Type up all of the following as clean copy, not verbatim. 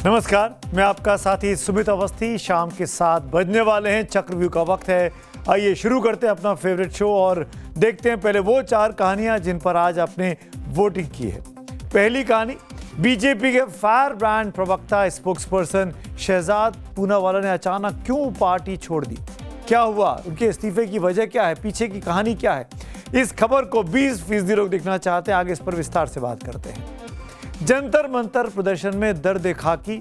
नमस्कार, मैं आपका साथी सुमित अवस्थी। शाम के 7 बजने वाले हैं, चक्रव्यूह का वक्त है। आइए शुरू करते हैं अपना फेवरेट शो और देखते हैं पहले वो 4 कहानियां जिन पर आज आपने वोटिंग की है। पहली कहानी, बीजेपी के फायर ब्रांड प्रवक्ता स्पोक्सपर्सन शहजाद पूनावाला ने अचानक क्यों पार्टी छोड़ दी, क्या हुआ, उनके इस्तीफे की वजह क्या है, पीछे की कहानी क्या है। इस खबर को 20% लोग देखना चाहते हैं। आगे इस पर विस्तार से बात करते हैं। जंतर मंतर प्रदर्शन में दर्द खाकी,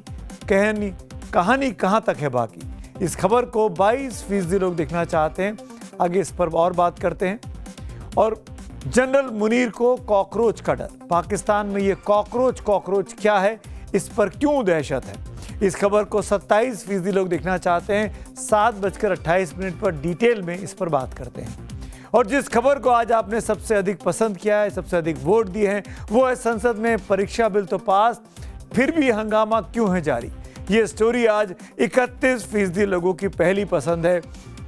कहानी कहां तक है बाकी। इस खबर को 22% लोग देखना चाहते हैं। आगे इस पर और बात करते हैं। और जनरल मुनीर को कॉकरोच का डर, पाकिस्तान में ये कॉकरोच क्या है, इस पर क्यों दहशत है। इस खबर को 27% लोग देखना चाहते हैं। 7:28 पर डिटेल में इस पर बात करते हैं। और जिस खबर को आज आपने सबसे अधिक पसंद किया है, सबसे अधिक वोट दिए हैं, वो है संसद में परीक्षा बिल तो पास, फिर भी हंगामा क्यों है जारी। ये स्टोरी आज 31% लोगों की पहली पसंद है।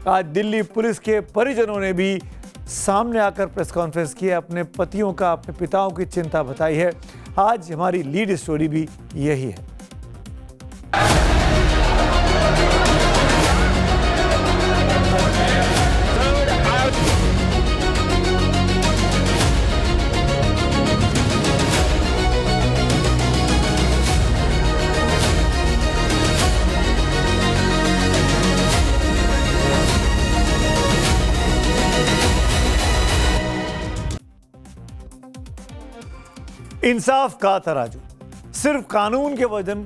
आज दिल्ली पुलिस के परिजनों ने भी सामने आकर प्रेस कॉन्फ्रेंस की है, अपने पतियों का, अपने पिताओं की चिंता बताई है। आज हमारी लीड स्टोरी भी यही है। इंसाफ का तराजू, सिर्फ कानून के वजन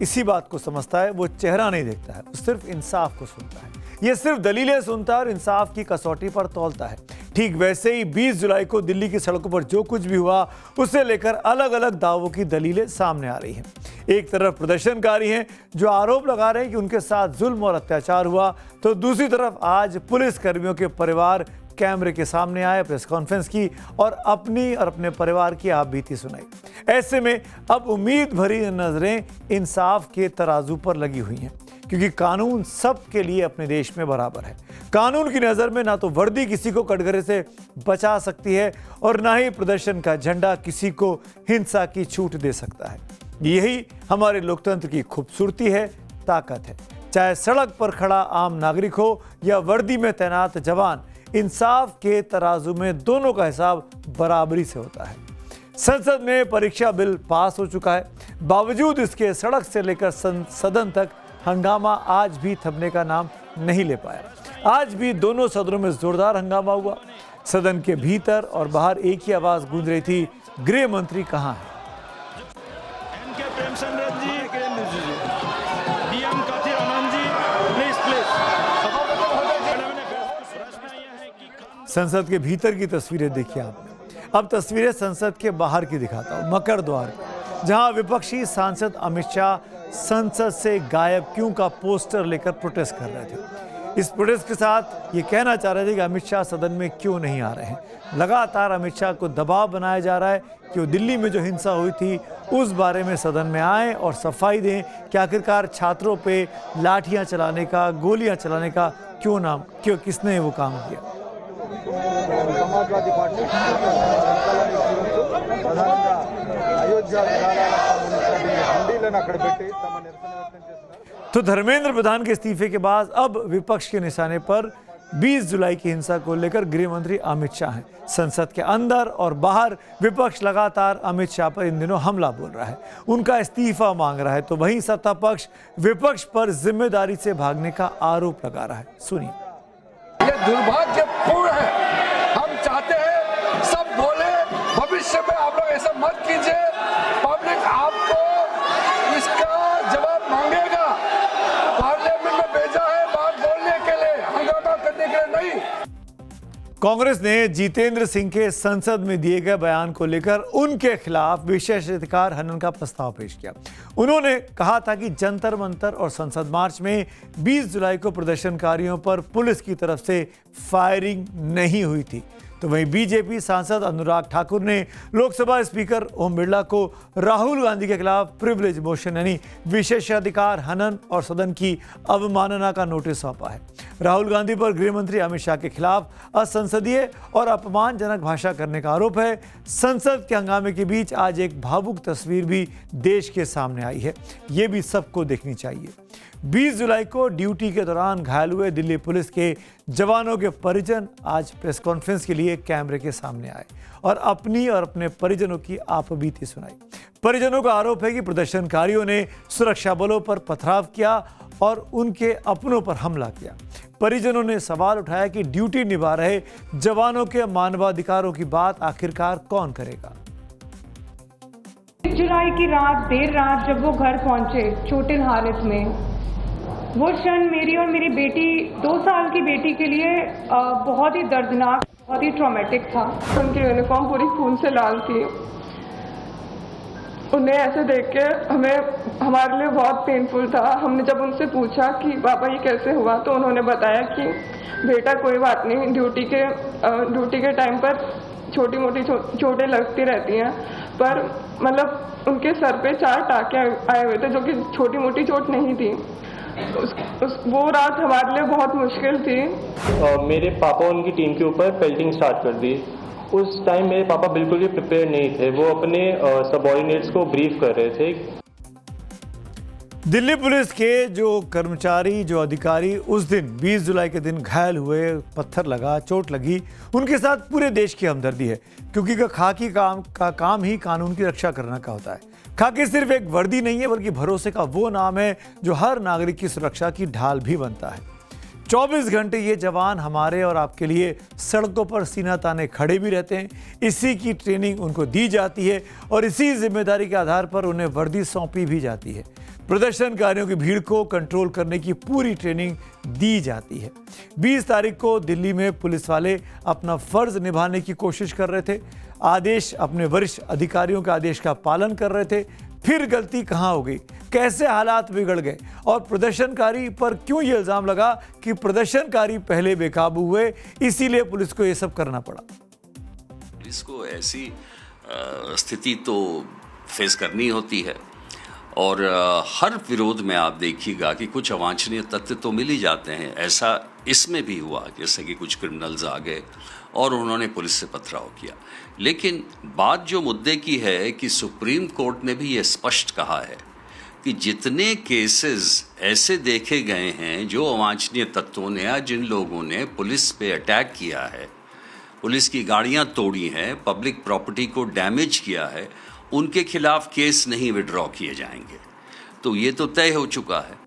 इसी बात को समझता है, वो चेहरा नहीं देखता है, वो सिर्फ इंसाफ को सुनता है। ये सिर्फ दलीलें सुनता है और इंसाफ की कसौटी पर तौलता है। ठीक वैसे ही 20 जुलाई को दिल्ली की सड़कों पर जो कुछ भी हुआ, उसे लेकर अलग अलग दावों की दलीलें सामने आ रही हैं। एक तरफ प्रदर्शनकारी हैं जो आरोप लगा रहे हैं कि उनके साथ जुल्म और अत्याचार हुआ, तो दूसरी तरफ आज पुलिस कर्मियों के परिवार कैमरे के सामने आए, प्रेस कॉन्फ्रेंस की और अपनी और अपने परिवार की आप बीती सुनाई। ऐसे में अब उम्मीद भरी नजरें इंसाफ के तराजू पर लगी हुई हैं, क्योंकि कानून सबके लिए अपने देश में बराबर है। कानून की नज़र में ना तो वर्दी किसी को कटघरे से बचा सकती है और ना ही प्रदर्शन का झंडा किसी को हिंसा की छूट दे सकता है। यही हमारे लोकतंत्र की खूबसूरती है, ताकत है। चाहे सड़क पर खड़ा आम नागरिक हो या वर्दी में तैनात जवान, इंसाफ के तराजू में दोनों का हिसाब बराबरी से होता है। संसद में परीक्षा बिल पास हो चुका है, बावजूद इसके सड़क से लेकर सदन तक हंगामा आज भी थमने का नाम नहीं ले पाया। आज भी दोनों सदनों में जोरदार हंगामा हुआ। सदन के भीतर और बाहर एक ही आवाज गूंज रही थी, गृह मंत्री कहां है। संसद के भीतर की तस्वीरें देखिए आपने। अब तस्वीरें संसद के बाहर की दिखाता हूं, मकर द्वार, जहां विपक्षी सांसद अमित शाह संसद से गायब क्यों का पोस्टर लेकर प्रोटेस्ट कर रहे थे। इस प्रोटेस्ट के साथ ये कहना चाह रहे थे कि अमित शाह सदन में क्यों नहीं आ रहे हैं। लगातार अमित शाह को दबाव बनाया जा रहा है कि वो दिल्ली में जो हिंसा हुई थी उस बारे में सदन में आए और सफाई दें कि आखिरकार छात्रों पे लाठियां चलाने का, गोलियां चलाने का क्यों किसने वो काम किया। समाजवादी पार्टी तो धर्मेंद्र प्रधान के इस्तीफे के बाद अब विपक्ष के निशाने पर 20 जुलाई की हिंसा को लेकर गृह मंत्री अमित शाह हैं। संसद के अंदर और बाहर विपक्ष लगातार अमित शाह पर इन दिनों हमला बोल रहा है, उनका इस्तीफा मांग रहा है, तो वहीं सत्ता पक्ष विपक्ष पर जिम्मेदारी से भागने का आरोप लगा रहा है। सुनिए। ये दुर्भाग्यपूर्ण है। हम चाहते हैं सब बोले, भविष्य में आप लोग ऐसा मत कीजिए। पब्लिक आपको इसका जवाब मांगेगा। पार्लियामेंट में भेजा है बात बोलने के लिए, हंगामा करने के लिए नहीं। कांग्रेस ने जितेंद्र सिंह के संसद में दिए गए बयान को लेकर उनके खिलाफ विशेषाधिकार हनन का प्रस्ताव पेश किया। उन्होंने कहा था कि जंतर मंतर और संसद मार्च में 20 जुलाई को प्रदर्शनकारियों पर पुलिस की तरफ से फायरिंग नहीं हुई थी। तो वहीं बीजेपी सांसद अनुराग ठाकुर ने लोकसभा स्पीकर ओम बिरला को राहुल गांधी के खिलाफ प्रिविलेज मोशन यानी विशेषाधिकार हनन और सदन की अवमानना का नोटिस सौंपा है। राहुल गांधी पर गृह मंत्री अमित शाह के खिलाफ असंसदीय और अपमानजनक भाषा करने का आरोप है। संसद के हंगामे के बीच आज एक भावुक तस्वीर भी देश के सामने आई है, ये भी सबको देखनी चाहिए। 20 जुलाई को ड्यूटी के दौरान घायल हुए दिल्ली पुलिस के जवानों के परिजन आज प्रेस कॉन्फ्रेंस के लिए कैमरे के सामने आए और अपनी और अपने परिजनों की आपबीती सुनाई। परिजनों का आरोप है कि प्रदर्शनकारियों ने सुरक्षा बलों पर पथराव किया और उनके अपनों पर हमला किया। परिजनों ने सवाल उठाया कि ड्यूटी निभा रहे जवानों के मानवाधिकारों की बात आखिरकार कौन करेगा। 20 जुलाई की रात देर रात जब वो घर पहुंचे चोटिल हालत में, वो क्षण मेरी और मेरी बेटी 2 साल की बेटी के लिए बहुत ही दर्दनाक, बहुत ही ट्रॉमेटिक था। उनकी यूनिफॉर्म पूरी खून से लाल थी। उन्हें ऐसे देख के हमारे लिए बहुत पेनफुल था। हमने जब उनसे पूछा कि पापा ये कैसे हुआ, तो उन्होंने बताया कि बेटा कोई बात नहीं, ड्यूटी के टाइम पर छोटी मोटी चोटें लगती रहती हैं, पर मतलब उनके सर पे 4 टाँके आए हुए थे जो कि छोटी मोटी चोट नहीं थी। वो रात हमारे लिए बहुत मुश्किल थी। मेरे पापा उनकी टीम के ऊपर पेल्टिंग स्टार्ट कर दी। उस टाइम मेरे पापा बिल्कुल भी प्रिपेयर नहीं थे। वो अपने सबऑर्डिनेट्स को ब्रीफ कर रहे थे। दिल्ली पुलिस के जो कर्मचारी, जो अधिकारी उस दिन 20 जुलाई के दिन घायल हुए, पत्थर लगा, चोट लगी, उनके साथ पूरे देश की हमदर्दी है, क्योंकि खाकी काम ही कानून की रक्षा करना का होता है। खाकी सिर्फ एक वर्दी नहीं है, बल्कि भरोसे का वो नाम है जो हर नागरिक की सुरक्षा की ढाल भी बनता है। 24 घंटे ये जवान हमारे और आपके लिए सड़कों पर सीना ताने खड़े भी रहते हैं। इसी की ट्रेनिंग उनको दी जाती है और इसी जिम्मेदारी के आधार पर उन्हें वर्दी सौंपी भी जाती है। प्रदर्शनकारियों की भीड़ को कंट्रोल करने की पूरी ट्रेनिंग दी जाती है। 20 तारीख को दिल्ली में पुलिस वाले अपना फर्ज निभाने की कोशिश कर रहे थे। आदेश, अपने वरिष्ठ अधिकारियों के आदेश का पालन कर रहे थे। फिर गलती कहाँ हो गई, कैसे हालात बिगड़ गए और प्रदर्शनकारी पर क्यों ये इल्जाम लगा कि प्रदर्शनकारी पहले बेकाबू हुए, इसीलिए पुलिस को ये सब करना पड़ा। पुलिस को ऐसी स्थिति तो फेस करनी होती है और हर विरोध में आप देखिएगा कि कुछ अवांछनीय तथ्य तो मिल ही जाते हैं। ऐसा इसमें भी हुआ, जैसे कि कुछ क्रिमिनल्स आ गए और उन्होंने पुलिस से पथराव किया। लेकिन बात जो मुद्दे की है कि सुप्रीम कोर्ट ने भी ये स्पष्ट कहा है कि जितने केसेस ऐसे देखे गए हैं जो अवांछनीय तत्वों ने या जिन लोगों ने पुलिस पे अटैक किया है, पुलिस की गाड़ियां तोड़ी हैं, पब्लिक प्रॉपर्टी को डैमेज किया है, उनके खिलाफ केस नहीं विड्रॉ किए जाएंगे। तो ये तो तय हो चुका है।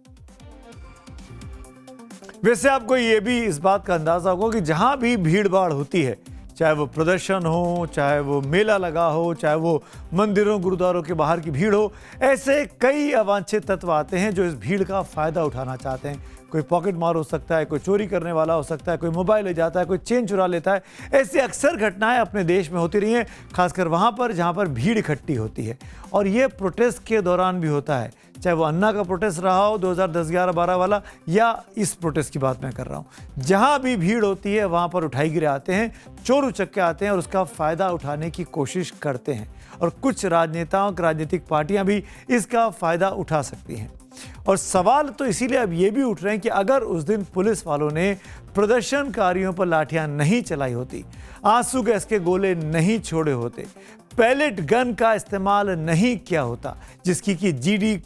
वैसे आपको ये भी इस बात का अंदाजा होगा कि जहां भी भीड़ भाड़ होती है, चाहे वो प्रदर्शन हो, चाहे वो मेला लगा हो, चाहे वो मंदिरों गुरुद्वारों के बाहर की भीड़ हो, ऐसे कई अवांछित तत्व आते हैं जो इस भीड़ का फायदा उठाना चाहते हैं। कोई पॉकेट मार हो सकता है, कोई चोरी करने वाला हो सकता है, कोई मोबाइल ले जाता है, कोई चेन चुरा लेता है। ऐसी अक्सर घटनाएं अपने देश में होती रही हैं, खासकर वहां पर जहां पर भीड़ इकट्ठी होती है। और ये प्रोटेस्ट के दौरान भी होता है, चाहे वो अन्ना का प्रोटेस्ट रहा हो 2010, 11, 12 वाला, या इस प्रोटेस्ट की बात मैं कर रहा हूँ। जहां भी भीड़ होती है वहां पर उठाई गिरे आते हैं, चोर उचक्के आते हैं और उसका फायदा उठाने की कोशिश करते हैं। और कुछ राजनेताओं, राजनीतिक पार्टियां भी इसका फायदा उठा सकती हैं। और सवाल तो इसीलिए अब ये भी उठ रहे हैं कि अगर उस दिन पुलिस वालों ने प्रदर्शनकारियों पर लाठियां नहीं चलाई होती, आंसू गैस के गोले नहीं छोड़े होते, पैलेट गन का इस्तेमाल नहीं किया होता, जिसकी कि जीडी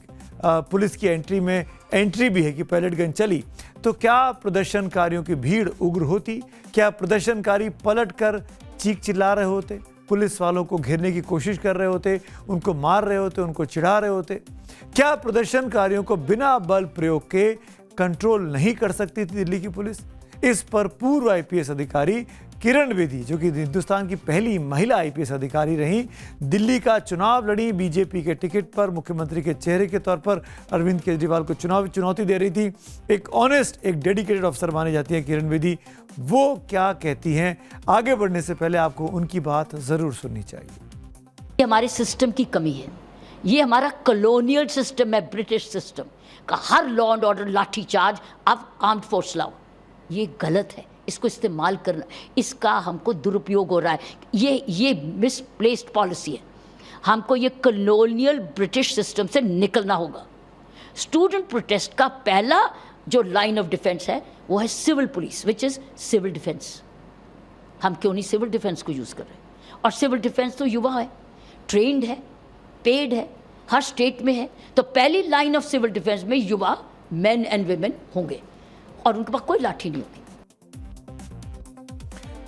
पुलिस की एंट्री भी है कि पैलेट गन चली, तो क्या प्रदर्शनकारियों की भीड़ उग्र होती? क्या प्रदर्शनकारी पलटकर चीख चिल्ला रहे होते, पुलिस वालों को घेरने की कोशिश कर रहे होते, उनको मार रहे होते, उनको चिढ़ा रहे होते? क्या प्रदर्शनकारियों को बिना बल प्रयोग के कंट्रोल नहीं कर सकती थी दिल्ली की पुलिस? इस पर पूर्व आईपीएस अधिकारी किरण बेदी, जो कि हिंदुस्तान की पहली महिला आईपीएस अधिकारी रही, दिल्ली का चुनाव लड़ी, बीजेपी के टिकट पर मुख्यमंत्री के चेहरे के तौर पर अरविंद केजरीवाल को चुनौती दे रही थी। एक ऑनेस्ट, एक डेडिकेटेड अफसर मानी जाती है किरण बेदी। वो क्या कहती हैं, आगे बढ़ने से पहले आपको उनकी बात जरूर सुननी चाहिए। ये हमारे सिस्टम की कमी है। ये हमारा कॉलोनियल सिस्टम है, ब्रिटिश सिस्टम का। हर लॉ एंड ऑर्डर लाठीचार्ज, अब आर्म्ड फोर्स लाओ, ये गलत है। इसको इस्तेमाल करना, इसका हमको दुरुपयोग हो रहा है। ये मिसप्लेस्ड पॉलिसी है। हमको ये कॉलोनियल ब्रिटिश सिस्टम से निकलना होगा। स्टूडेंट प्रोटेस्ट का पहला जो लाइन ऑफ डिफेंस है वो है civil police, which is civil defence. हम क्यों नहीं सिविल डिफेंस को यूज़ कर रहे? और सिविल डिफेंस तो युवा है, ट्रेंड है, पेड है, हर स्टेट में है। तो पहली लाइन ऑफ सिविल डिफेंस में युवा, मेन एंड वुमेन होंगे और उनके पास कोई लाठी नहीं होगी।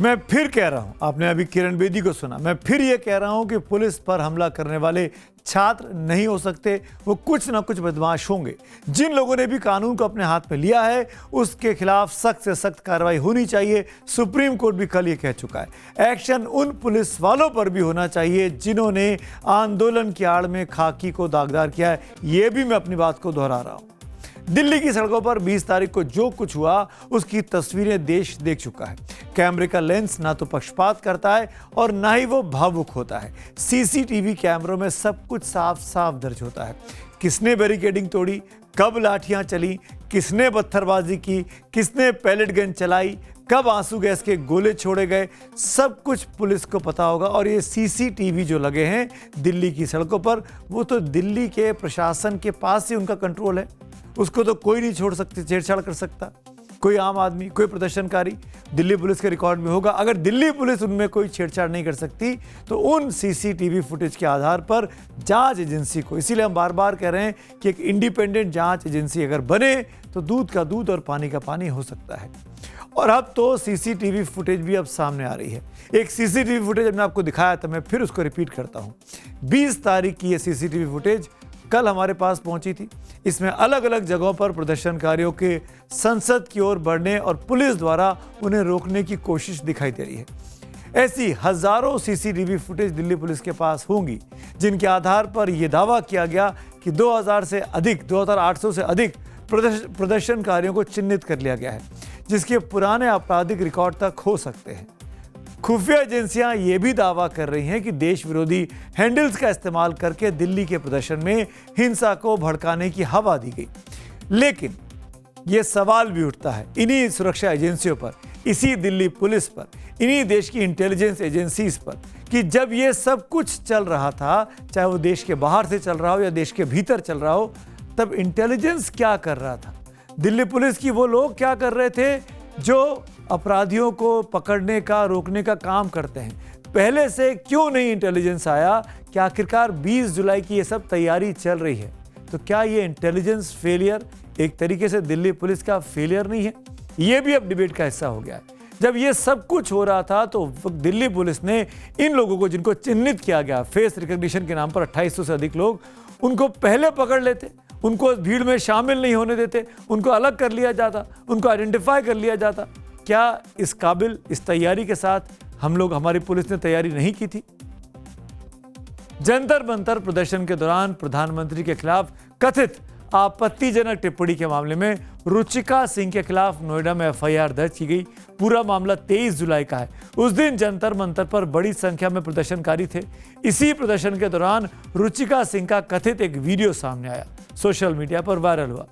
मैं फिर कह रहा हूं, आपने अभी किरण बेदी को सुना, मैं फिर ये कह रहा हूं कि पुलिस पर हमला करने वाले छात्र नहीं हो सकते, वो कुछ ना कुछ बदमाश होंगे। जिन लोगों ने भी कानून को अपने हाथ में लिया है उसके खिलाफ सख्त से सख्त कार्रवाई होनी चाहिए। सुप्रीम कोर्ट भी कल ये कह चुका है। एक्शन उन पुलिस वालों पर भी होना चाहिए जिन्होंने आंदोलन की आड़ में खाकी को दागदार किया है। ये भी मैं अपनी बात को दोहरा रहा हूं। दिल्ली की सड़कों पर 20 तारीख को जो कुछ हुआ उसकी तस्वीरें देश देख चुका है। कैमरे का लेंस ना तो पक्षपात करता है और ना ही वो भावुक होता है। सीसीटीवी कैमरों में सब कुछ साफ साफ दर्ज होता है। किसने बैरिकेडिंग तोड़ी, कब लाठियां चली, किसने पत्थरबाजी की, किसने पैलेट गन चलाई, कब आंसू गैस के गोले छोड़े गए, सब कुछ पुलिस को पता होगा। और ये सीसीटीवी जो लगे हैं दिल्ली की सड़कों पर, वो तो दिल्ली के प्रशासन के पास ही उनका कंट्रोल है। उसको तो कोई नहीं छोड़ सकती, छेड़छाड़ कर सकता। कोई आम आदमी, कोई प्रदर्शनकारी दिल्ली पुलिस के रिकॉर्ड में होगा। अगर दिल्ली पुलिस उनमें कोई छेड़छाड़ नहीं कर सकती तो उन सीसीटीवी फुटेज के आधार पर जांच एजेंसी को, इसीलिए हम बार बार कह रहे हैं कि एक इंडिपेंडेंट जांच एजेंसी अगर बने तो दूध का दूध और पानी का पानी हो सकता है। और अब तो सीसीटीवी फुटेज भी अब सामने आ रही है। एक सीसीटीवी फुटेज हमने आपको दिखाया था, मैं फिर उसको रिपीट करता हूँ। 20 तारीख की ये सीसीटीवी फुटेज कल हमारे पास पहुंची थी। इसमें अलग अलग जगहों पर प्रदर्शनकारियों के संसद की ओर बढ़ने और पुलिस द्वारा उन्हें रोकने की कोशिश दिखाई दे रही है। ऐसी हजारों सीसीटीवी फुटेज दिल्ली पुलिस के पास होंगी जिनके आधार पर यह दावा किया गया कि 2800 से अधिक प्रदर्शनकारियों को चिन्हित कर लिया गया है, जिसके पुराने आपराधिक रिकॉर्ड तक हो सकते हैं। खुफिया एजेंसियां ये भी दावा कर रही हैं कि देश विरोधी हैंडल्स का इस्तेमाल करके दिल्ली के प्रदर्शन में हिंसा को भड़काने की हवा दी गई। लेकिन ये सवाल भी उठता है इन्हीं सुरक्षा एजेंसियों पर, इसी दिल्ली पुलिस पर, इन्हीं देश की इंटेलिजेंस एजेंसीज पर कि जब ये सब कुछ चल रहा था, चाहे वो देश के बाहर से चल रहा हो या देश के भीतर चल रहा हो, तब इंटेलिजेंस क्या कर रहा था? दिल्ली पुलिस की वो लोग क्या कर रहे थे जो अपराधियों को पकड़ने का, रोकने का काम करते हैं? पहले से क्यों नहीं इंटेलिजेंस आया कि आखिरकार 20 जुलाई की ये सब तैयारी चल रही है? तो क्या ये इंटेलिजेंस फेलियर एक तरीके से दिल्ली पुलिस का फेलियर नहीं है? ये भी अब डिबेट का हिस्सा हो गया है। जब ये सब कुछ हो रहा था तो दिल्ली पुलिस ने इन लोगों को, जिनको चिन्हित किया गया फेस रिकॉग्निशन के नाम पर 2800 से अधिक लोग, उनको पहले पकड़ लेते, उनको भीड़ में शामिल नहीं होने देते, उनको अलग कर लिया जाता, उनको आइडेंटिफाई कर लिया जाता। क्या इस काबिल, इस तैयारी के साथ हमारी पुलिस ने तैयारी नहीं की थी? जंतर मंतर प्रदर्शन के दौरान प्रधानमंत्री के खिलाफ कथित आपत्तिजनक टिप्पणी के मामले में रुचिका सिंह के खिलाफ नोएडा में एफआईआर दर्ज की गई। पूरा मामला 23 जुलाई का है। उस दिन जंतर मंतर पर बड़ी संख्या में प्रदर्शनकारी थे। इसी प्रदर्शन के दौरान रुचिका सिंह का कथित एक वीडियो सामने आया, सोशल मीडिया पर वायरल हुआ।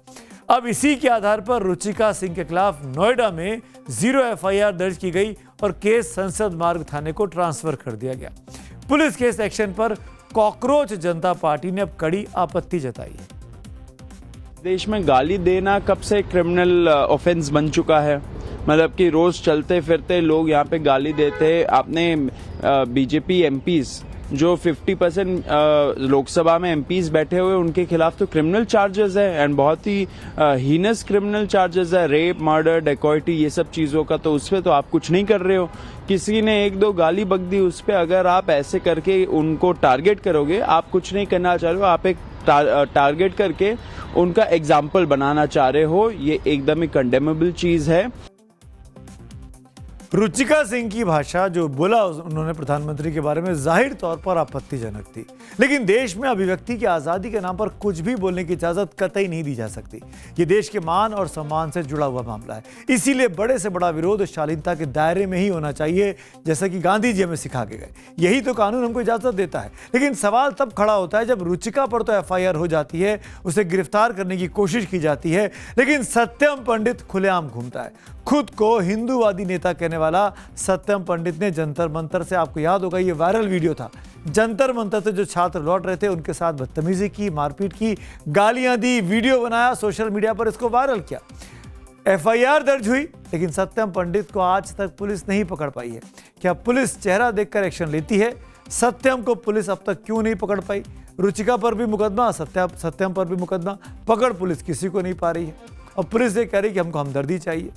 अब इसी के आधार पर रुचिका सिंह के खिलाफ नोएडा में 0 एफआईआर दर्ज की गई और केस संसद मार्ग थाने को ट्रांसफर कर दिया गया। पुलिस के इस एक्शन पर कॉकरोच जनता पार्टी ने अब कड़ी आपत्ति जताई है। देश में गाली देना कब से क्रिमिनल ऑफेंस बन चुका है? मतलब कि रोज चलते फिरते लोग यहाँ पे गाली देते। आपने बीजेपी एमपीज जो 50% लोकसभा में एमपीज बैठे हुए, उनके खिलाफ तो क्रिमिनल चार्जेस है एंड बहुत ही हीनस क्रिमिनल चार्जेस है, रेप, मर्डर, डेकॉइटी, ये सब चीजों का। तो उस पर तो आप कुछ नहीं कर रहे हो। किसी ने 1-2 गाली बक दी, उस पर अगर आप ऐसे करके उनको टारगेट करोगे, आप कुछ नहीं करना चाह रहे हो, आप एक टारगेट करके उनका एग्जाम्पल बनाना चाह रहे हो। ये एकदम ही कंडेमेबल चीज है। रुचिका सिंह की भाषा जो बोला उन्होंने प्रधानमंत्री के बारे में जाहिर तौर पर आपत्तिजनक थी, लेकिन देश में अभिव्यक्ति की आज़ादी के नाम पर कुछ भी बोलने की इजाज़त कतई नहीं दी जा सकती। ये देश के मान और सम्मान से जुड़ा हुआ मामला है। इसीलिए बड़े से बड़ा विरोध शालीनता के दायरे में ही होना चाहिए, जैसा कि गांधी जी हमें सिखा के गए। यही तो कानून हमको इजाज़त देता है। लेकिन सवाल तब खड़ा होता है जब रुचिका पर तो एफआईआर हो जाती है, उसे गिरफ्तार करने की कोशिश की जाती है, लेकिन सत्यम पंडित खुलेआम घूमता है। खुद को हिंदूवादी नेता कहने वाला सत्यम पंडित ने जंतर मंतर से, आपको याद होगा ये वायरल वीडियो था, जंतर मंतर से जो छात्र लौट रहे थे उनके साथ बदतमीजी की, मारपीट की, गालियां दी, वीडियो बनाया, सोशल मीडिया पर इसको वायरल किया। एफआईआर दर्ज हुई, लेकिन सत्यम पंडित को आज तक पुलिस नहीं पकड़ पाई है। क्या पुलिस चेहरा देखकर एक्शन लेती है? सत्यम को पुलिस अब तक क्यों नहीं पकड़ पाई? रुचिका पर भी मुकदमा, सत्यम पर भी मुकदमा, पकड़ पुलिस किसी को नहीं पा रही है। और पुलिस ये कह रही कि हमको हमदर्दी चाहिए।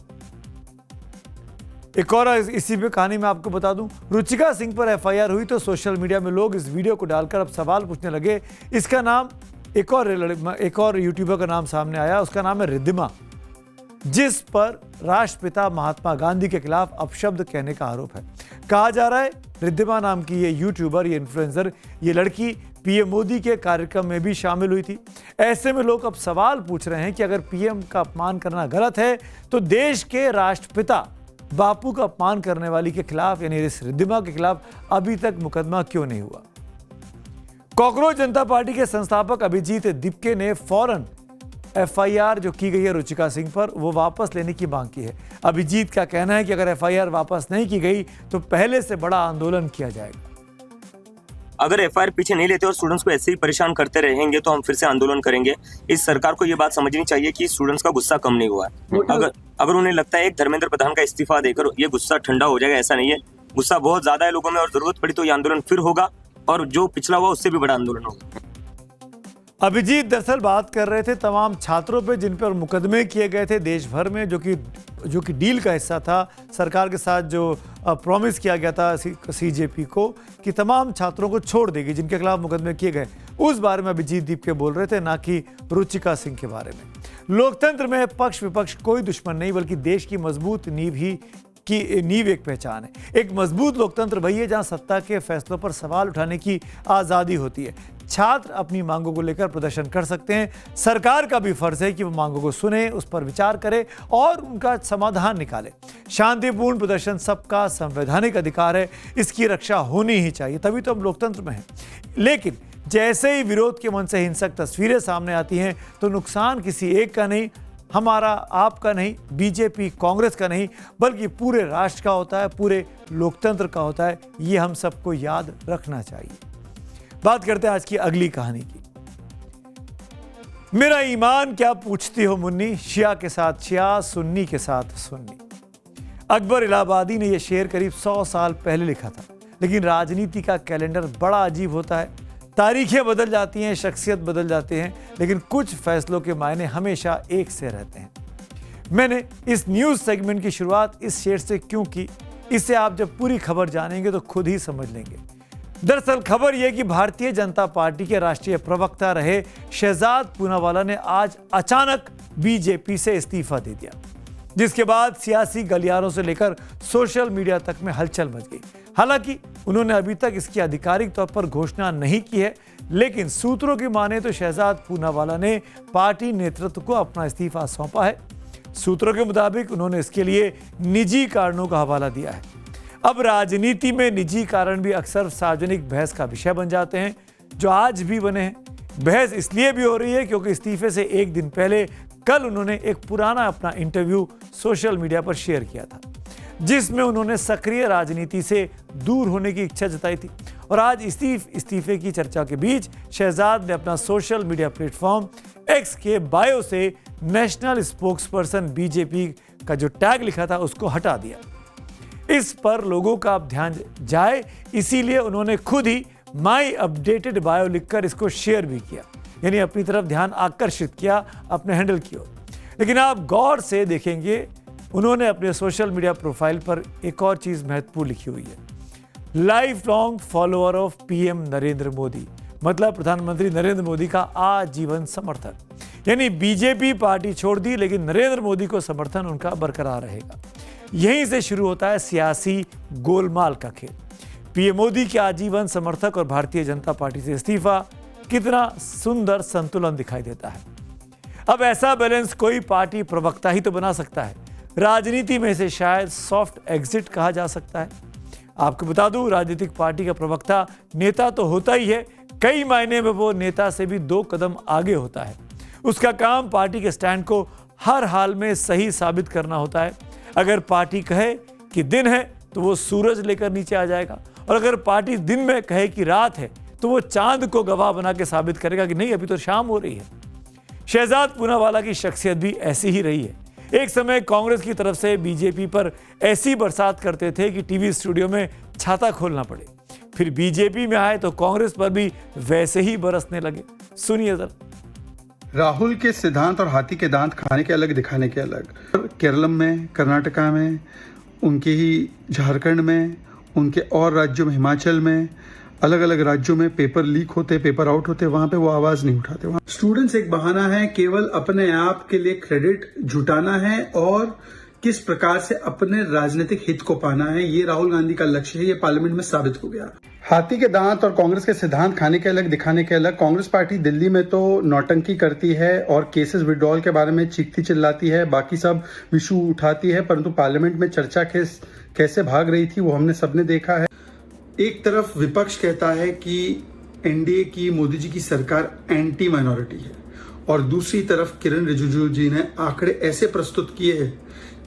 एक और इसी में कहानी में आपको बता दूं, रुचिका सिंह पर एफआईआर हुई तो सोशल मीडिया में लोग इस वीडियो को डालकर अब सवाल पूछने लगे। इसका नाम एक और यूट्यूबर का नाम सामने आया, उसका नाम है रिद्धिमा, जिस पर राष्ट्रपिता महात्मा गांधी के खिलाफ अपशब्द कहने का आरोप है। कहा जा रहा है रिद्धिमा नाम की ये यूट्यूबर, ये इन्फ्लुएंसर, ये लड़की पीएम मोदी के कार्यक्रम में भी शामिल हुई थी। ऐसे में लोग अब सवाल पूछ रहे हैं कि अगर पीएम का अपमान करना गलत है तो देश के राष्ट्रपिता बापू का अपमान करने वाली के खिलाफ, यानी इस रिद्धिमा के खिलाफ अभी तक मुकदमा क्यों नहीं हुआ? कॉकरोच जनता पार्टी के संस्थापक अभिजीत दिपके ने फौरन एफआईआर जो की गई है रुचिका सिंह पर, वो वापस लेने की मांग की है। अभिजीत का कहना है कि अगर एफआईआर वापस नहीं की गई तो पहले से बड़ा आंदोलन किया जाएगा। अगर एफआईआर पीछे नहीं लेते और स्टूडेंट्स को ऐसे ही परेशान करते रहेंगे तो हम फिर से आंदोलन करेंगे। इस सरकार को ये बात समझनी चाहिए कि स्टूडेंट्स का गुस्सा कम नहीं हुआ है। अगर उन्हें लगता है एक धर्मेंद्र प्रधान का इस्तीफा देकर ये गुस्सा ठंडा हो जाएगा, ऐसा नहीं है। गुस्सा बहुत ज्यादा है लोगों में और जरूरत पड़ी तो ये आंदोलन फिर होगा और जो पिछला हुआ उससे भी बड़ा आंदोलन होगा। अभिजीत दरअसल बात कर रहे थे तमाम छात्रों पे जिन पर मुकदमे किए गए थे देश भर में, जो कि डील का हिस्सा था सरकार के साथ, जो प्रॉमिस किया गया था सीजेपी को कि तमाम छात्रों को छोड़ देगी जिनके खिलाफ मुकदमे किए गए। उस बारे में अभिजीत दीपके बोल रहे थे, ना कि रुचिका सिंह के बारे में। लोकतंत्र में पक्ष विपक्ष कोई दुश्मन नहीं, बल्कि देश की मजबूत नींव एक पहचान है। एक मजबूत लोकतंत्र वही है जहां सत्ता के फैसलों पर सवाल उठाने की आज़ादी होती है। छात्र अपनी मांगों को लेकर प्रदर्शन कर सकते हैं। सरकार का भी फर्ज है कि वो मांगों को सुने, उस पर विचार करे और उनका समाधान निकाले। शांतिपूर्ण प्रदर्शन सबका संवैधानिक अधिकार है, इसकी रक्षा होनी ही चाहिए, तभी तो हम लोकतंत्र में हैं। लेकिन जैसे ही विरोध के मन से हिंसक तस्वीरें सामने आती हैं तो नुकसान किसी एक का नहीं, हमारा आपका नहीं, बीजेपी कांग्रेस का नहीं, बल्कि पूरे राष्ट्र का होता है, पूरे लोकतंत्र का होता है। ये हम सबको याद रखना चाहिए। बात करते हैं आज की अगली कहानी की। मेरा ईमान क्या पूछती हो मुन्नी, शिया के साथ शिया, सुन्नी के साथ सुन्नी। अकबर इलाहाबादी ने यह शेर करीब 100 साल पहले लिखा था। लेकिन राजनीति का कैलेंडर बड़ा अजीब होता है। तारीखें बदल जाती हैं, शख्सियत बदल जाते हैं, लेकिन कुछ फैसलों के मायने हमेशा एक से रहते हैं। मैंने इस न्यूज़ सेगमेंट की शुरुआत इस शेर से क्यों की, इसे आप जब पूरी खबर जानेंगे तो खुद ही समझ लेंगे। दरअसल खबर यह कि भारतीय जनता पार्टी के राष्ट्रीय प्रवक्ता रहे शहजाद पूनावाला ने आज अचानक बीजेपी से इस्तीफा दे दिया, जिसके बाद सियासी गलियारों से लेकर सोशल मीडिया तक में हलचल मच गई। हालांकि उन्होंने अभी तक इसकी आधिकारिक तौर पर घोषणा नहीं की है, लेकिन सूत्रों की माने तो शहजाद पूनावाला ने पार्टी नेतृत्व को अपना इस्तीफा सौंपा है। सूत्रों के मुताबिक उन्होंने इसके लिए निजी कारणों का हवाला दिया है। अब राजनीति में निजी कारण भी अक्सर सार्वजनिक बहस का विषय बन जाते हैं, जो आज भी बने हैं। बहस इसलिए भी हो रही है क्योंकि इस्तीफे से एक दिन पहले कल उन्होंने एक पुराना अपना इंटरव्यू सोशल मीडिया पर शेयर किया था, जिसमें उन्होंने सक्रिय राजनीति से दूर होने की इच्छा जताई थी। और आज इस्तीफे की चर्चा के बीच शहजाद ने अपना सोशल मीडिया प्लेटफॉर्म एक्स के बायो से नेशनल स्पोक्सपर्सन बीजेपी का जो टैग लिखा था उसको हटा दिया। इस पर लोगों का अब ध्यान जाए, इसीलिए उन्होंने खुद ही माई अपडेटेड बायो लिखकर इसको शेयर भी किया, यानी अपनी तरफ ध्यान आकर्षित किया अपने हैंडल की ओर। लेकिन आप गौर से देखेंगे उन्होंने अपने सोशल मीडिया प्रोफाइल पर एक और चीज महत्वपूर्ण लिखी हुई है, life long follower of PM Narendra Modi, मतलब प्रधानमंत्री नरेंद्र मोदी का आजीवन समर्थक। यानी बीजेपी पार्टी छोड़ दी लेकिन नरेंद्र मोदी को समर्थन उनका बरकरार रहेगा। यहीं से शुरू होता है सियासी गोलमाल का खेल। पीएम मोदी के आजीवन समर्थक और भारतीय जनता पार्टी से इस्तीफा, कितना सुंदर संतुलन दिखाई देता है। अब ऐसा बैलेंस कोई पार्टी प्रवक्ता ही तो बना सकता है। राजनीति में इसे शायद सॉफ्ट एग्जिट कहा जा सकता है। आपको बता दूं, राजनीतिक पार्टी का प्रवक्ता नेता तो होता ही है, कई मायने में वो नेता से भी 2 कदम आगे होता है। उसका काम पार्टी के स्टैंड को हर हाल में सही साबित करना होता है। अगर पार्टी कहे कि दिन है तो वो सूरज लेकर नीचे आ जाएगा, और अगर पार्टी दिन में कहे कि रात है तो वो चांद को गवाह बना के साबित करेगा कि नहीं, अभी तो शाम हो रही है। शहजाद पूनावाला की शख्सियत भी ऐसी ही रही है। एक समय कांग्रेस की तरफ से बीजेपी पर ऐसी बरसात करते थे कि टीवी स्टूडियो में छाता खोलना पड़े, फिर बीजेपी में आए तो कांग्रेस पर भी वैसे ही बरसने लगे। सुनिए जरा। राहुल के सिद्धांत और हाथी के दांत खाने के अलग, दिखाने के अलग। केरलम में, कर्नाटका में, उनके ही झारखंड में, उनके और राज्यों में, हिमाचल में, अलग अलग राज्यों में पेपर लीक होते, पेपर आउट होते, वहां पे वो आवाज नहीं उठाते। वहां स्टूडेंट्स एक बहाना है केवल अपने आप के लिए क्रेडिट जुटाना है और किस प्रकार से अपने राजनीतिक हित को पाना है, ये राहुल गांधी का लक्ष्य है। ये पार्लियामेंट में साबित हो गया। हाथी के दांत और कांग्रेस के सिद्धांत खाने के अलग, दिखाने के अलग। कांग्रेस पार्टी दिल्ली में तो नौटंकी करती है और केसेस विड्रॉल के बारे में चीखती चिल्लाती है, बाकी सब इशू उठाती है, परंतु पार्लियामेंट में चर्चा कैसे भाग रही थी वो हमने सबने देखा है। एक तरफ विपक्ष कहता है कि एनडीए की, मोदी जी की सरकार एंटी माइनॉरिटी है, और दूसरी तरफ किरण रिजिजू जी ने आंकड़े ऐसे प्रस्तुत किए हैं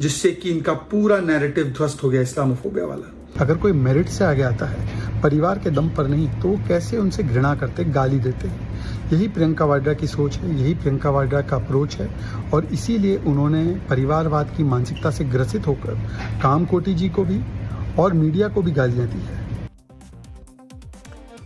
जिससे कि इनका पूरा नैरेटिव ध्वस्त हो गया इस्लामोफोबिया वाला। अगर कोई मेरिट से आगे आता है, परिवार के दम पर नहीं, तो कैसे उनसे घृणा करते, गाली देते हैं। यही प्रियंका वाड्रा की सोच है, यही प्रियंका वाड्रा का अप्रोच है, और इसीलिए उन्होंने परिवारवाद की मानसिकता से ग्रसित होकर कामकोटी जी को भी और मीडिया को भी गालियां दी है।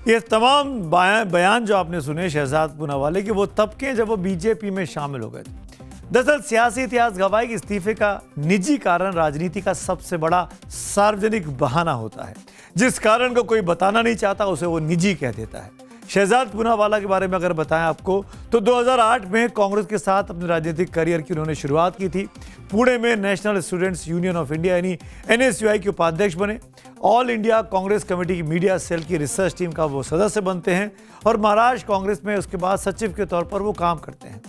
ये तमाम बयान जो आपने सुने शहजाद पूनावाले के, वो तब के जब वो बीजेपी में शामिल हो गए थे। दरअसल सियासी इतिहास गवाह कि इस्तीफे का निजी कारण राजनीति का सबसे बड़ा सार्वजनिक बहाना होता है। जिस कारण को कोई बताना नहीं चाहता उसे वो निजी कह देता है। शहजाद पूनावाला के बारे में अगर बताएं आपको तो 2008 में कांग्रेस के साथ अपने राजनीतिक करियर की उन्होंने शुरुआत की थी। पुणे में national students union of India यानी NSUI के उपाध्यक्ष बने। ऑल इंडिया कांग्रेस कमेटी की मीडिया सेल की रिसर्च टीम का वो सदस्य बनते हैं और महाराष्ट्र कांग्रेस में उसके बाद सचिव के तौर पर वो काम करते हैं।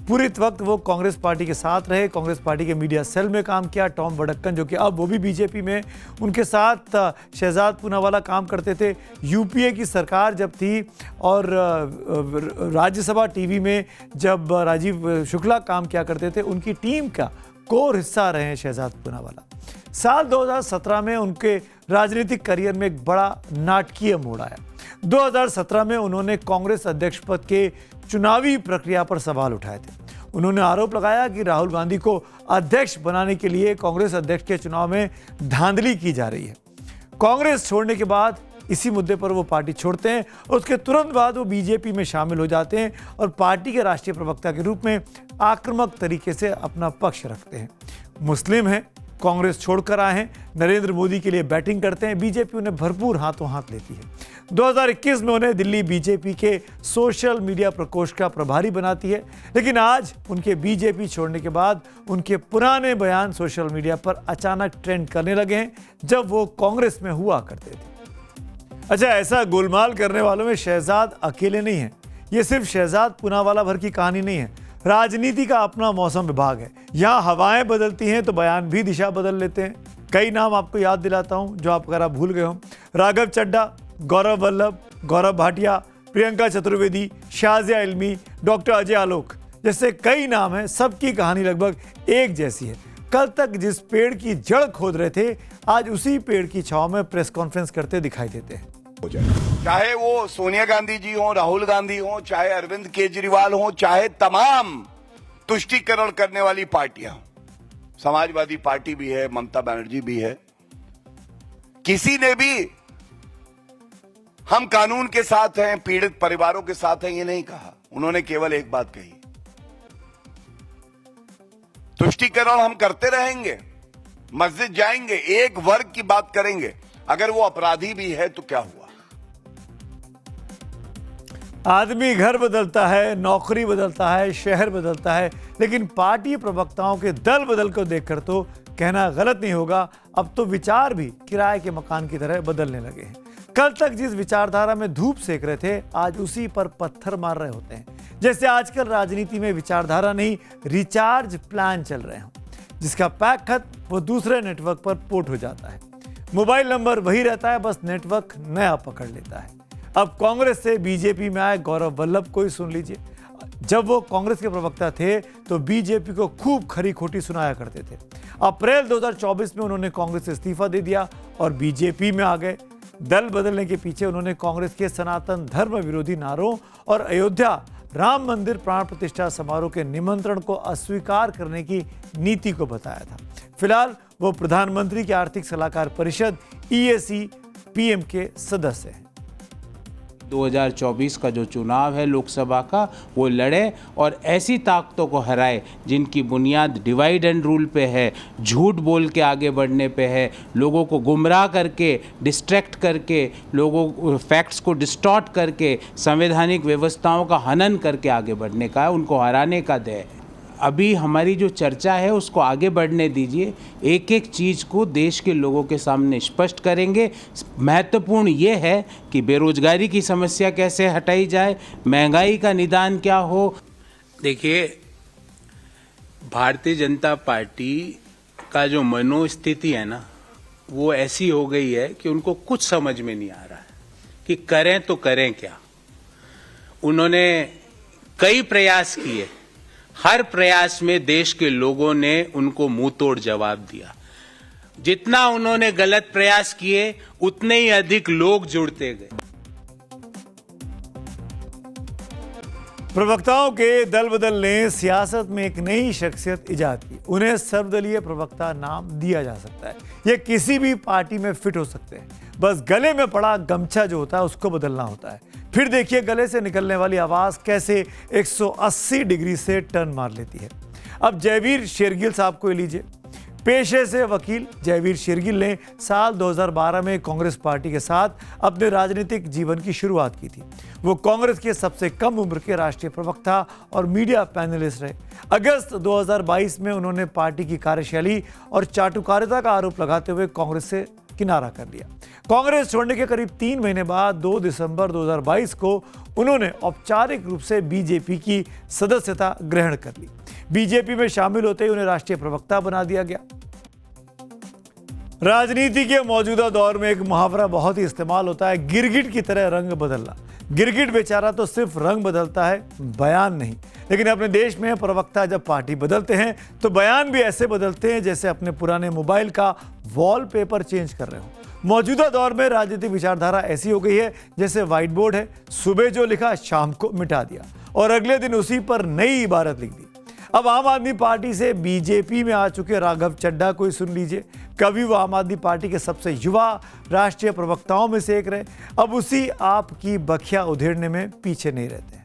पूरे वक्त वो कांग्रेस पार्टी के साथ रहे, कांग्रेस पार्टी के मीडिया सेल में काम किया। टॉम वडक्कन जो कि अब वो भी बीजेपी में, उनके साथ शहजाद पूनावाला काम करते थे। यूपीए की सरकार जब थी और राज्यसभा टीवी में जब राजीव शुक्ला काम किया करते थे, उनकी टीम का कोर हिस्सा रहे हैं शहजाद पूनावाला। साल 2017 में उनके राजनीतिक करियर में एक बड़ा नाटकीय मोड़ आया। 2017 में उन्होंने कांग्रेस अध्यक्ष पद के चुनावी प्रक्रिया पर सवाल उठाए थे। उन्होंने आरोप लगाया कि राहुल गांधी को अध्यक्ष बनाने के लिए कांग्रेस अध्यक्ष के चुनाव में धांधली की जा रही है। कांग्रेस छोड़ने के बाद इसी मुद्दे पर वो पार्टी छोड़ते हैं और उसके तुरंत बाद वो बीजेपी में शामिल हो जाते हैं और पार्टी के राष्ट्रीय प्रवक्ता के रूप में आक्रामक तरीके से अपना पक्ष रखते हैं। मुस्लिम हैं, कांग्रेस छोड़कर आए हैं, नरेंद्र मोदी के लिए बैटिंग करते हैं, बीजेपी उन्हें भरपूर हाथों हाथ लेती है। 2021 में उन्हें दिल्ली बीजेपी के सोशल मीडिया प्रकोष्ठ का प्रभारी बनाती है, लेकिन आज उनके बीजेपी छोड़ने के बाद उनके पुराने बयान सोशल मीडिया पर अचानक ट्रेंड करने लगे हैं, जब वो कांग्रेस में हुआ करते थे। अच्छा, ऐसा गोलमाल करने वालों में शहजाद अकेले नहीं है। ये सिर्फ शहजाद पूनावाला भर की कहानी नहीं है। राजनीति का अपना मौसम विभाग है। यहाँ हवाएं बदलती हैं तो बयान भी दिशा बदल लेते हैं। कई नाम आपको याद दिलाता हूं जो आप अगर आप भूल गए हो। राघव चड्ढा, गौरव वल्लभ, गौरव भाटिया, प्रियंका चतुर्वेदी, शाजिया इल्मी, डॉक्टर अजय आलोक जैसे कई नाम हैं। सबकी कहानी लगभग एक जैसी है। कल तक जिस पेड़ की जड़ खोद रहे थे, आज उसी पेड़ की छांव में प्रेस कॉन्फ्रेंस करते दिखाई देते हैं। चाहे वो सोनिया गांधी जी हो, राहुल गांधी हो, चाहे अरविंद केजरीवाल हो, चाहे तमाम तुष्टीकरण करने वाली पार्टियां, समाजवादी पार्टी भी है, ममता बनर्जी भी है, किसी ने भी हम कानून के साथ हैं, पीड़ित परिवारों के साथ हैं ये नहीं कहा। उन्होंने केवल एक बात कही, तुष्टीकरण हम करते रहेंगे, मस्जिद जाएंगे, एक वर्ग की बात करेंगे, अगर वो अपराधी भी है तो क्या हुआ। आदमी घर बदलता है, नौकरी बदलता है, शहर बदलता है, लेकिन पार्टी प्रवक्ताओं के दल बदल को देखकर तो कहना गलत नहीं होगा, अब तो विचार भी किराए के मकान की तरह बदलने लगे हैं। कल तक जिस विचारधारा में धूप सेक रहे थे, आज उसी पर पत्थर मार रहे होते हैं। जैसे आजकल राजनीति में विचारधारा नहीं, रिचार्ज प्लान चल रहे हों, जिसका पैक खत वो दूसरे नेटवर्क पर पोर्ट हो जाता है। मोबाइल नंबर वही रहता है, बस नेटवर्क नया पकड़ लेता है। अब कांग्रेस से बीजेपी में आए गौरव वल्लभ को ही सुन लीजिए। जब वो कांग्रेस के प्रवक्ता थे तो बीजेपी को खूब खरी खोटी सुनाया करते थे। अप्रैल 2024 में उन्होंने कांग्रेस से इस्तीफा दे दिया और बीजेपी में आ गए। दल बदलने के पीछे उन्होंने कांग्रेस के सनातन धर्म विरोधी नारों और अयोध्या राम मंदिर प्राण प्रतिष्ठा समारोह के निमंत्रण को अस्वीकार करने की नीति को बताया था। फिलहाल वो प्रधानमंत्री की आर्थिक सलाहकार परिषद EAC-PM के सदस्य हैं। 2024 का जो चुनाव है लोकसभा का, वो लड़े और ऐसी ताकतों को हराए जिनकी बुनियाद डिवाइड एंड रूल पे है, झूठ बोल के आगे बढ़ने पे है, लोगों को गुमराह करके, डिस्ट्रैक्ट करके, लोगों फैक्ट्स को डिस्टॉर्ट करके, संवैधानिक व्यवस्थाओं का हनन करके आगे बढ़ने का है, उनको हराने का दे। अभी हमारी जो चर्चा है उसको आगे बढ़ने दीजिए, एक एक चीज़ को देश के लोगों के सामने स्पष्ट करेंगे। महत्वपूर्ण ये है कि बेरोजगारी की समस्या कैसे हटाई जाए, महंगाई का निदान क्या हो। देखिए, भारतीय जनता पार्टी का जो मनोस्थिति है ना, वो ऐसी हो गई है कि उनको कुछ समझ में नहीं आ रहा है कि करें तो करें क्या। उन्होंने कई प्रयास किए, हर प्रयास में देश के लोगों ने उनको मुंह तोड़ जवाब दिया। जितना उन्होंने गलत प्रयास किए उतने ही अधिक लोग जुड़ते गए। प्रवक्ताओं के दल बदल ने सियासत में एक नई शख्सियत इजाद की। उन्हें सर्वदलीय प्रवक्ता नाम दिया जा सकता है। ये किसी भी पार्टी में फिट हो सकते हैं, बस गले में पड़ा गमछा जो होता है उसको बदलना होता है। फिर देखिए गले से निकलने वाली आवाज कैसे 180 डिग्री से टर्न मार लेती है। अब जयवीर शेरगिल साहब को लीजिए। पेशे से वकील जयवीर शेरगिल ने साल 2012 में कांग्रेस पार्टी के साथ अपने राजनीतिक जीवन की शुरुआत की थी। वो कांग्रेस के सबसे कम उम्र के राष्ट्रीय प्रवक्ता और मीडिया पैनलिस्ट रहे। अगस्त 2022 में उन्होंने पार्टी की कार्यशैली और चाटुकारिता का आरोप लगाते हुए कांग्रेस से किनारा कर लिया। कांग्रेस छोड़ने के करीब 3 महीने बाद 2 दिसंबर 2022 को उन्होंने औपचारिक रूप से बीजेपी की सदस्यता ग्रहण कर ली। बीजेपी में शामिल होते ही उन्हें राष्ट्रीय प्रवक्ता बना दिया गया। राजनीति के मौजूदा दौर में एक मुहावरा बहुत ही इस्तेमाल होता है, गिरगिट की तरह रंग बदलना। गिरगिट बेचारा तो सिर्फ रंग बदलता है, बयान नहीं। लेकिन अपने देश में प्रवक्ता जब पार्टी बदलते हैं तो बयान भी ऐसे बदलते हैं जैसे अपने पुराने मोबाइल का वॉलपेपर चेंज कर रहे हो। मौजूदा दौर में राजनीतिक विचारधारा ऐसी हो गई है जैसे व्हाइट बोर्ड है, सुबह जो लिखा शाम को मिटा दिया और अगले दिन उसी पर नई इबारत लिख दी। अब आम आदमी पार्टी से बीजेपी में आ चुके राघव चड्ढा को ही सुन लीजिए। कभी वो आम आदमी पार्टी के सबसे युवा राष्ट्रीय प्रवक्ताओं में से एक रहे, अब उसी आपकी बखिया उधेड़ने में पीछे नहीं रहते हैं।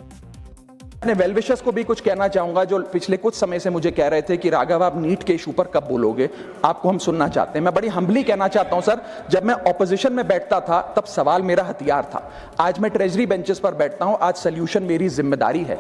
मैं वेल विशर्स को भी कुछ कहना चाहूंगा जो पिछले कुछ समय से मुझे कह रहे थे कि राघव आप नीट के इशू पर कब बोलोगे, आपको हम सुनना चाहते हैं। मैं बड़ी हम्बली कहना चाहता हूं सर, जब मैं ऑपोजिशन में बैठता था तब सवाल मेरा हथियार था। आज मैं ट्रेजरी बेंचेस पर बैठता हूं, आज सोल्यूशन मेरी जिम्मेदारी है।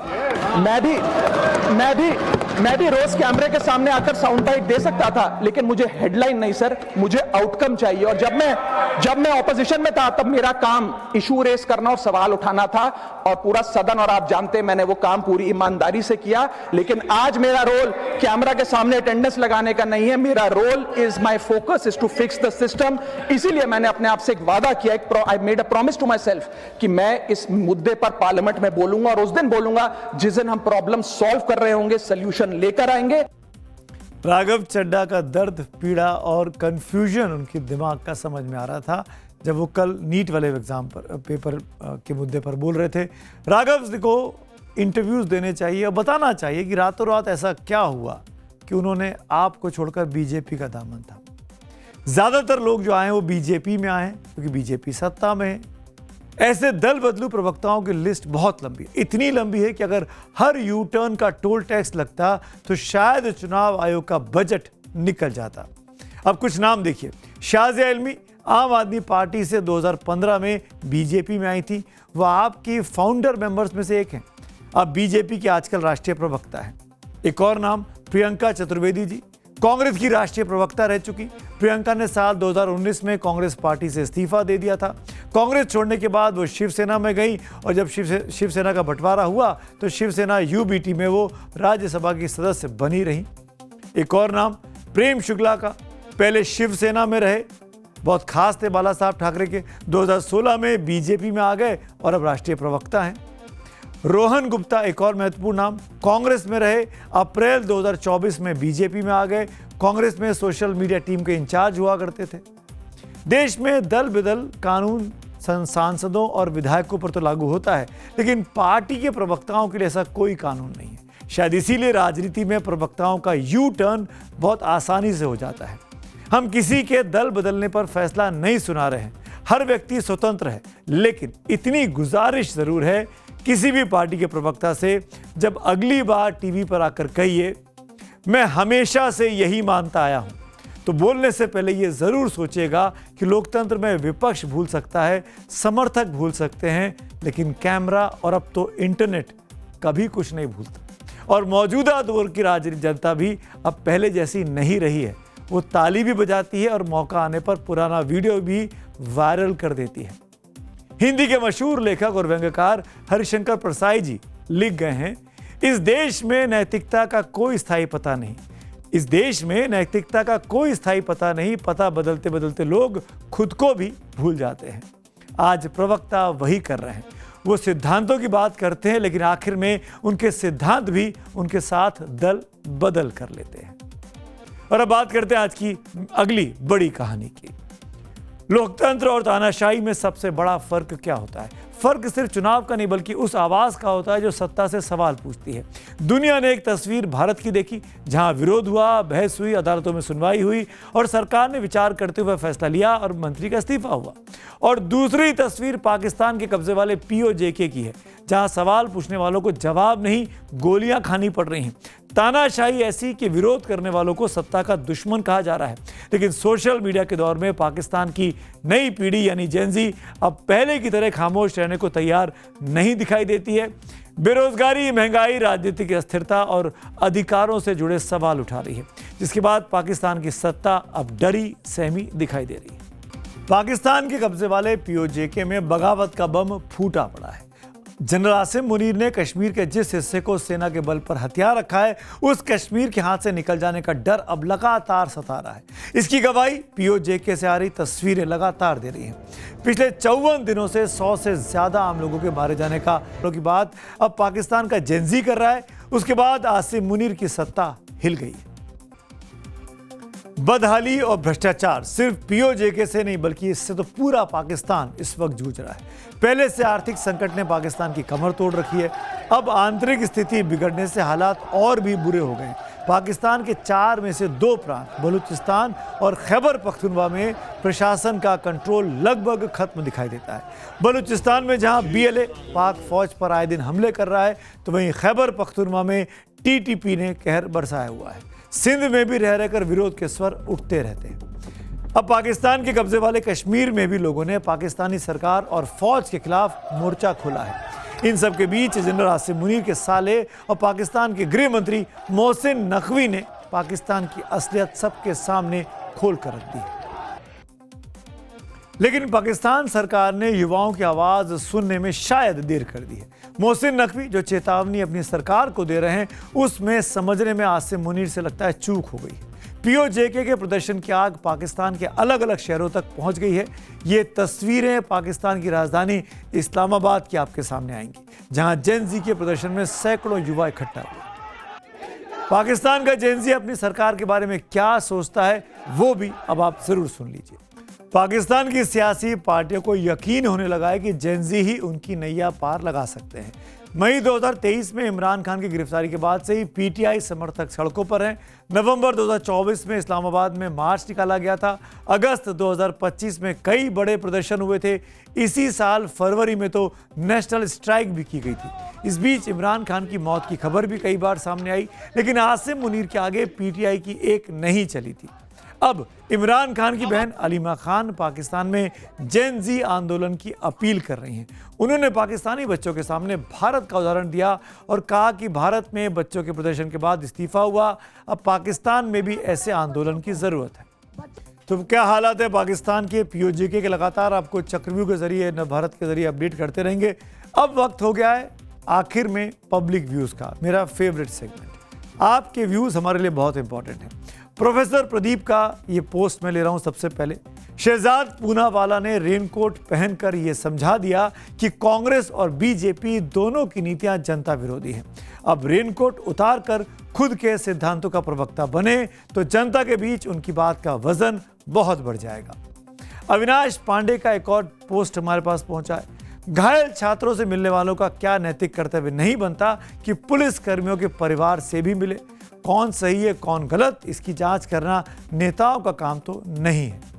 मैं भी रोज कैमरे के सामने आकर साउंड बाइट दे सकता था, लेकिन मुझे हेडलाइन नहीं सर, मुझे आउटकम चाहिए। और जब मैं ऑपोजिशन में था तब मेरा काम इशू रेस करना और सवाल उठाना था और पूरा सदन, और आप जानते हैं मैंने वो काम पूरी ईमानदारी से किया। लेकिन आज मेरा रोल कैमरा के सामने अटेंडेंस लगाने का नहीं है, मेरा role is my focus is to fix the system. इसीलिए मैंने अपने आप से एक वादा किया, I made a promise to myself कि मैं इस मुद्दे पर पार्लियामेंट में बोलूंगा और उस दिन बोलूंगा जिस दिन हम प्रॉब्लम सॉल्व कर रहे होंगे, सोल्यूशन लेकर आएंगे। राघव चड्ढा का दर्द, पीड़ा और कंफ्यूजन उनके दिमाग का समझ में आ रहा था जब वो कल नीट वाले एग्जाम पर पेपर के मुद्दे पर बोल रहे थे। राघव को इंटरव्यूज देने चाहिए और बताना चाहिए कि रातों रात ऐसा क्या हुआ कि उन्होंने आपको छोड़कर बीजेपी का दामन थामा। ज्यादातर लोग जो आए वो बीजेपी में आए क्योंकि बीजेपी सत्ता में है। ऐसे दल बदलू प्रवक्ताओं की लिस्ट बहुत लंबी है, इतनी लंबी है कि अगर हर यू टर्न का टोल टैक्स लगता तो शायद चुनाव आयोग का बजट निकल जाता। अब कुछ नाम देखिए। शाजिया इल्मी आम आदमी पार्टी से 2015 में बीजेपी में आई थी, वह आपकी फाउंडर मेंबर्स में से एक हैं। अब बीजेपी के आजकल राष्ट्रीय प्रवक्ता हैं। एक और नाम प्रियंका चतुर्वेदी जी, कांग्रेस की राष्ट्रीय प्रवक्ता रह चुकी। प्रियंका ने साल 2019 में कांग्रेस पार्टी से इस्तीफा दे दिया था। कांग्रेस छोड़ने के बाद वो शिवसेना में गई और जब शिवसेना का बंटवारा हुआ तो शिवसेना यूबीटी में वो राज्यसभा की सदस्य बनी रही। एक और नाम प्रेम शुक्ला का, पहले शिवसेना में रहे, बहुत खास थे बाला साहब ठाकरे के, 2016 में बीजेपी में आ गए और अब राष्ट्रीय प्रवक्ता हैं। रोहन गुप्ता एक और महत्वपूर्ण नाम, कांग्रेस में रहे, अप्रैल 2024 में बीजेपी में आ गए, कांग्रेस में सोशल मीडिया टीम के इंचार्ज हुआ करते थे। देश में दल बदल कानून सांसदों और विधायकों पर तो लागू होता है, लेकिन पार्टी के प्रवक्ताओं के लिए ऐसा कोई कानून नहीं है। शायद इसीलिए राजनीति में प्रवक्ताओं का यू टर्न बहुत आसानी से हो जाता है। हम किसी के दल बदलने पर फैसला नहीं सुना रहे हैं, हर व्यक्ति स्वतंत्र है, लेकिन इतनी गुजारिश जरूर है किसी भी पार्टी के प्रवक्ता से, जब अगली बार टीवी पर आकर कहिए मैं हमेशा से यही मानता आया हूं, तो बोलने से पहले ये जरूर सोचिएगा कि लोकतंत्र में विपक्ष भूल सकता है, समर्थक भूल सकते हैं, लेकिन कैमरा और अब तो इंटरनेट कभी कुछ नहीं भूलता। और मौजूदा दौर की राजनीतिक जनता भी अब पहले जैसी नहीं रही है। वो ताली भी बजाती है और मौका आने पर पुराना वीडियो भी वायरल कर देती है। हिंदी के मशहूर लेखक और व्यंग्यकार हरिशंकर प्रसाई जी लिख गए हैं, इस देश में नैतिकता का कोई स्थायी पता नहीं, इस देश में नैतिकता का कोई स्थायी पता नहीं, पता बदलते बदलते लोग खुद को भी भूल जाते हैं। आज प्रवक्ता वही कर रहे हैं, वो सिद्धांतों की बात करते हैं, लेकिन आखिर में उनके सिद्धांत भी उनके साथ दल बदल कर लेते हैं। और अब बात करते हैं आज की अगली बड़ी कहानी की। लोकतंत्र और तानाशाही में सबसे बड़ा फर्क क्या होता है? फर्क सिर्फ चुनाव का नहीं, बल्कि उस आवाज का होता है जो सत्ता से सवाल पूछती है। दुनिया ने एक तस्वीर भारत की देखी, जहां विरोध हुआ, बहस हुई, अदालतों में सुनवाई हुई और सरकार ने विचार करते हुए फैसला लिया और मंत्री का इस्तीफा हुआ। और दूसरी तस्वीर पाकिस्तान के कब्जे वाले POJK की है, जहां सवाल पूछने वालों को जवाब नहीं, गोलियां खानी पड़ रही हैं। तानाशाही ऐसी कि विरोध करने वालों को सत्ता का दुश्मन कहा जा रहा है। लेकिन सोशल मीडिया के दौर में पाकिस्तान की नई पीढ़ी यानी जेनजी अब पहले की तरह खामोश रहने को तैयार नहीं दिखाई देती है। बेरोजगारी, महंगाई, राजनीतिक अस्थिरता और अधिकारों से जुड़े सवाल उठा रही है, जिसके बाद पाकिस्तान की सत्ता अब डरी सहमी दिखाई दे रही है। पाकिस्तान के कब्जे वाले POJK में बगावत का बम फूटा पड़ा है। जनरल आसिम मुनीर ने कश्मीर के जिस हिस्से को सेना के बल पर हथियार रखा है, उस कश्मीर के हाथ से निकल जाने का डर अब लगातार सता रहा है। इसकी गवाही POJK से आ रही तस्वीरें लगातार दे रही हैं। पिछले 54 दिनों से 100 से ज्यादा आम लोगों के मारे जाने की बात अब पाकिस्तान का जेनजी कर रहा है। उसके बाद आसिम मुनीर की सत्ता हिल गई। बदहाली और भ्रष्टाचार सिर्फ POJK से नहीं, बल्कि इससे तो पूरा पाकिस्तान इस वक्त जूझ रहा है। पहले से आर्थिक संकट ने पाकिस्तान की कमर तोड़ रखी है, अब आंतरिक स्थिति बिगड़ने से हालात और भी बुरे हो गए। पाकिस्तान के 4 में से 2 प्रांत बलूचिस्तान और खैबर पख्तूनख्वा में प्रशासन का कंट्रोल लगभग खत्म दिखाई देता है। बलूचिस्तान में जहां BLA पाक फौज पर आए दिन हमले कर रहा है, तो वहीं खैबर पख्तूनख्वा में TTP ने कहर बरसाया हुआ है। सिंध में भी रह रहकर विरोध के स्वर उठते रहते हैं। अब पाकिस्तान के कब्जे वाले कश्मीर में भी लोगों ने पाकिस्तानी सरकार और फौज के खिलाफ मोर्चा खोला है। इन सब के बीच जनरल आसिम मुनीर के साले और पाकिस्तान के गृह मंत्री मोहसिन नकवी ने पाकिस्तान की असलियत सबके सामने खोल कर रख दी। लेकिन पाकिस्तान सरकार ने युवाओं की आवाज सुनने में शायद देर कर दी है। मोहसिन नकवी जो चेतावनी अपनी सरकार को दे रहे हैं, उसमें समझने में आसिम मुनीर से लगता है चूक हो गई। POJK के प्रदर्शन की आग पाकिस्तान के अलग अलग शहरों तक पहुंच गई है। ये तस्वीरें पाकिस्तान की राजधानी इस्लामाबाद की आपके सामने आएंगी, जहां जेनजी के प्रदर्शन में सैकड़ों युवा इकट्ठा हुए। पाकिस्तान का जेनजी अपनी सरकार के बारे में क्या सोचता है, वो भी अब आप जरूर सुन लीजिए। पाकिस्तान की सियासी पार्टियों को यकीन होने लगा है कि जेनजी ही उनकी नैया पार लगा सकते हैं। मई 2023 में इमरान खान की गिरफ्तारी के बाद से ही PTI समर्थक सड़कों पर हैं। नवंबर 2024 में इस्लामाबाद में मार्च निकाला गया था। अगस्त 2025 में कई बड़े प्रदर्शन हुए थे। इसी साल फरवरी में तो नेशनल स्ट्राइक भी की गई थी। इस बीच इमरान खान की मौत की खबर भी कई बार सामने आई, लेकिन आसिम मुनीर के आगे PTI की एक नहीं चली थी। अब इमरान खान की बहन अलीमा खान पाकिस्तान में जेनजी आंदोलन की अपील कर रही हैं। उन्होंने पाकिस्तानी बच्चों के सामने भारत का उदाहरण दिया और कहा कि भारत में बच्चों के प्रदर्शन के बाद इस्तीफा हुआ, अब पाकिस्तान में भी ऐसे आंदोलन की ज़रूरत है। तो क्या हालात है पाकिस्तान के? POJK के लगातार आपको चक्रव्यूह के जरिए न भारत के जरिए अपडेट करते रहेंगे। अब वक्त हो गया है आखिर में पब्लिक व्यूज़ का, मेरा फेवरेट सेगमेंट। आपके व्यूज़ हमारे लिए बहुत इंपॉर्टेंट हैं। प्रोफेसर प्रदीप का ये पोस्ट मैं ले रहा हूं सबसे पहले। शहजाद पूनावाला ने रेनकोट पहनकर यह समझा दिया कि कांग्रेस और बीजेपी दोनों की नीतियां जनता विरोधी हैं। अब रेनकोट उतारकर खुद के सिद्धांतों का प्रवक्ता बने तो जनता के बीच उनकी बात का वजन बहुत बढ़ जाएगा। अविनाश पांडे का एक और पोस्ट हमारे पास पहुंचा है। घायल छात्रों से मिलने वालों का क्या नैतिक कर्तव्य नहीं बनता कि पुलिस कर्मियों के परिवार से भी मिले? कौन सही है कौन गलत, इसकी जांच करना नेताओं का काम तो नहीं है।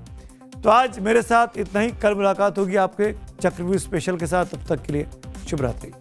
तो आज मेरे साथ इतना ही। कल मुलाकात होगी आपके चक्रव्यूह स्पेशल के साथ। तब तक के लिए शुभ रात्रि।